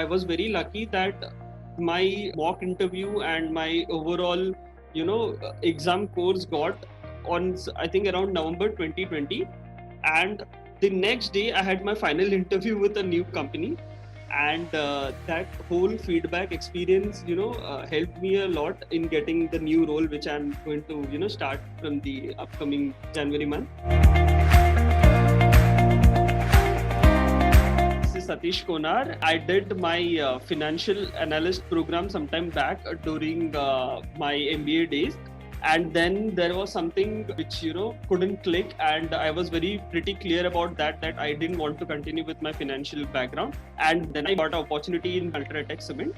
I was very lucky that my mock interview and my overall, exam course got on, I think, around November 2020. And the next day, I had my final interview with a new company. And that whole feedback experience, helped me a lot in getting the new role, which I'm going to, start from the upcoming January month. This is Satish Konar. I did my financial analyst program sometime back during my MBA days. And then there was something which, couldn't click. And I was very pretty clear about that I didn't want to continue with my financial background. And then I got an opportunity in UltraTech Cement.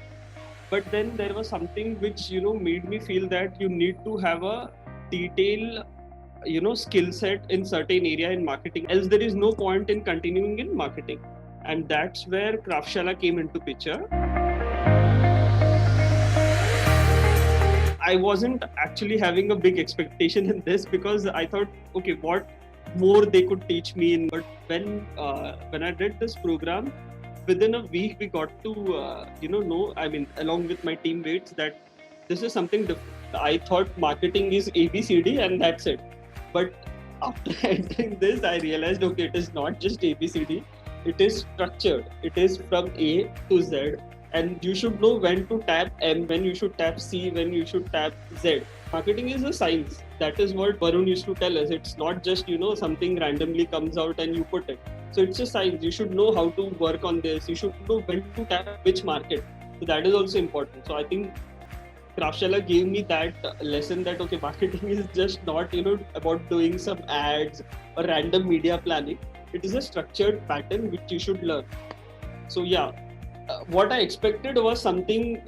But then there was something which, made me feel that you need to have a detailed, skill set in certain area in marketing. Else there is no point in continuing in marketing. And that's where Craftshalla came into picture. I wasn't actually having a big expectation in this because I thought, okay, what more they could teach me. But when I did this program, within a week we got to know, along with my teammates, that this is something different. I thought marketing is ABCD and that's it. But after entering this, I realized, okay, it is not just ABCD. It is structured. It is from A to Z. And you should know when to tap M, when you should tap C, when you should tap Z. Marketing is a science. That is what Varun used to tell us. It's not just, something randomly comes out and you put it. So it's a science. You should know how to work on this. You should know when to tap which market. So that is also important. So I think Craftshalla gave me that lesson that, okay, marketing is just not, about doing some ads or random media planning. It is a structured pattern which you should learn. So yeah. What I expected was something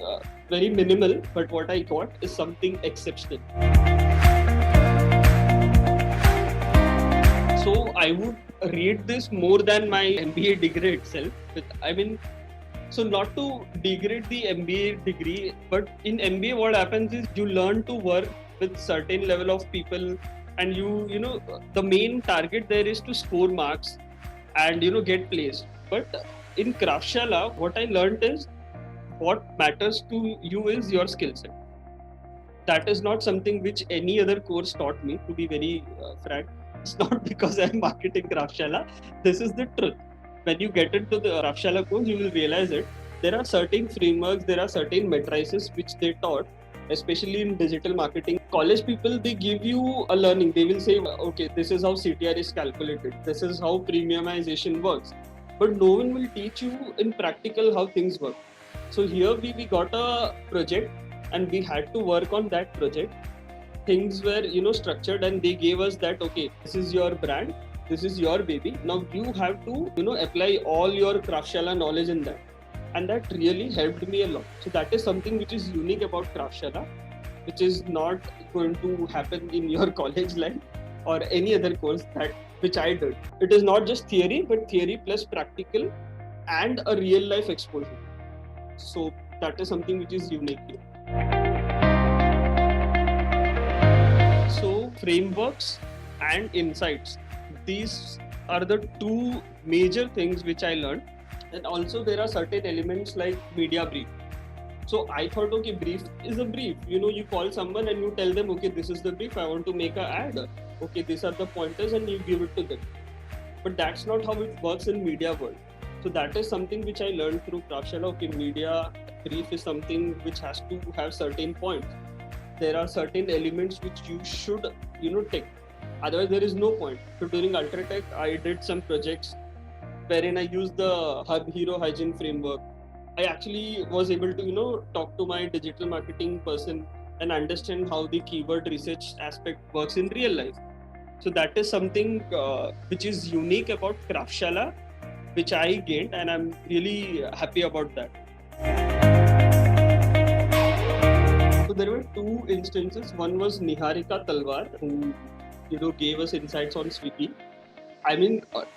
very minimal, but what I got is something exceptional. So I would rate this more than my MBA degree itself. So not to degrade the MBA degree, but in MBA what happens is you learn to work with certain level of people, and the main target there is to score marks and get placed. But in Craftshalla, what I learned is what matters to you is your skill set. That is not something which any other course taught me, to be very frank. It's not because I'm marketing Craftshalla. This is the truth. When you get into the Craftshalla course, you will realize it. There are certain frameworks, there are certain matrices which they taught, especially in digital marketing. College people, they give you a learning. They will say, okay, this is how CTR is calculated. This is how premiumization works. But no one will teach you in practical how things work. So here we got a project and we had to work on that project. Things were, structured, and they gave us that, okay, this is your brand, this is your baby. Now you have to, apply all your Craftshalla knowledge in that. And that really helped me a lot. So that is something which is unique about Craftshalla, which is not going to happen in your college life or any other course which I did. It is not just theory, but theory plus practical and a real life exposure. So that is something which is unique here. So frameworks and insights, these are the two major things which I learned. And also there are certain elements like media brief. So I thought, okay, brief is a brief. You call someone and you tell them, okay, this is the brief, I want to make an ad. Okay, these are the pointers, and you give it to them. But that's not how it works in media world. So that is something which I learned through Craftshalla. Okay, media brief is something which has to have certain points. There are certain elements which you should, take. Otherwise, there is no point. So during UltraTech, I did some projects wherein I used the Hub Hero Hygiene framework. I actually was able to, talk to my digital marketing person and understand how the keyword research aspect works in real life. So that is something which is unique about Craftshalla, which I gained, and I'm really happy about that. So there were two instances. One was Niharika Talwar, who gave us insights on Swiggy.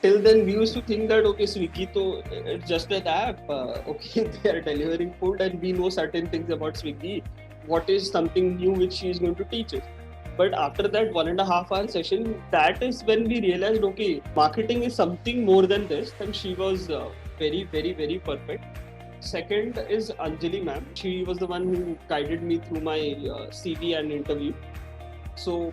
Till then we used to think that, okay, Swiggy, it's just an app. Okay, they are delivering food and we know certain things about Swiggy. What is something new which she is going to teach us? But after that 1.5 hour session, that is when we realized, okay, marketing is something more than this. And she was very, very, very perfect. Second is Anjali ma'am. She was the one who guided me through my CV and interview. So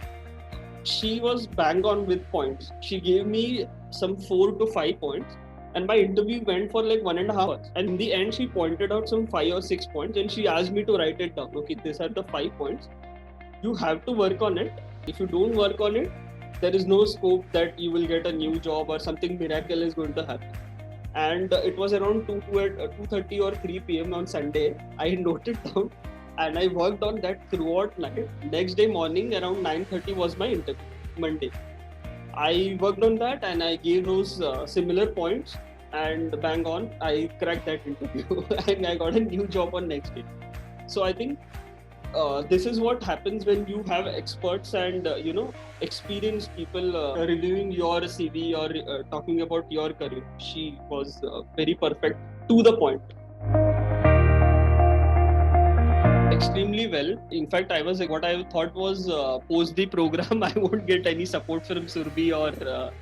she was bang on with points. She gave me some 4 to 5 points, and my interview went for like 1.5 hours. And in the end, she pointed out some 5 or 6 points, and she asked me to write it down. Okay, these are the 5 points. You have to work on it. If you don't work on it, there is no scope that you will get a new job or something miracle is going to happen. And it was around 2:30 or 3 p.m. on Sunday. I noted down and I worked on that throughout night. Next day morning around 9:30 was my interview, Monday. I worked on that and I gave those similar points, and bang on, I cracked that interview and I got a new job on next day. So I think this is what happens when you have experts and experienced people reviewing your CV or talking about your career. She was very perfect, to the point. Extremely well. In fact, what I thought was post the program I won't get any support from Surbi or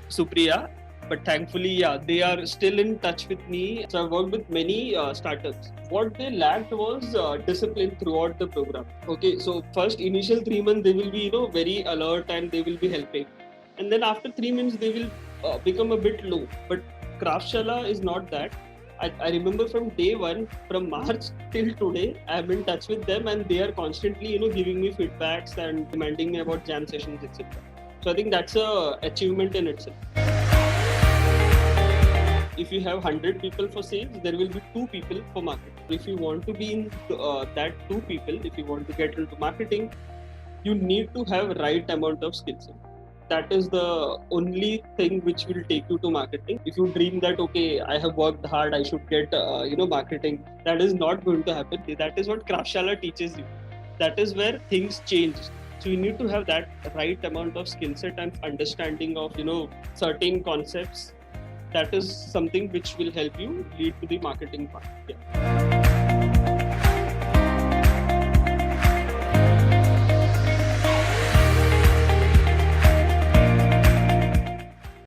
Supriya. But thankfully, yeah, they are still in touch with me. So I've worked with many startups. What they lacked was discipline throughout the program. Okay, so first initial 3 months they will be very alert and they will be helping, and then after 3 months they will become a bit low. But Craftshala is not that. I remember from day one, from March till today, I'm in touch with them and they are constantly giving me feedbacks and demanding me about jam sessions, etc. So I think that's a achievement in itself. If you have 100 people for sales, there will be 2 people for marketing. If you want to be in that 2 people, if you want to get into marketing, you need to have right amount of skills. That is the only thing which will take you to marketing. If you dream that, okay, I have worked hard, I should get marketing, that is not going to happen. That is what Craftshala teaches you. That is where things change. So you need to have that right amount of skill set and understanding of certain concepts. That is something which will help you lead to the marketing part. Yeah.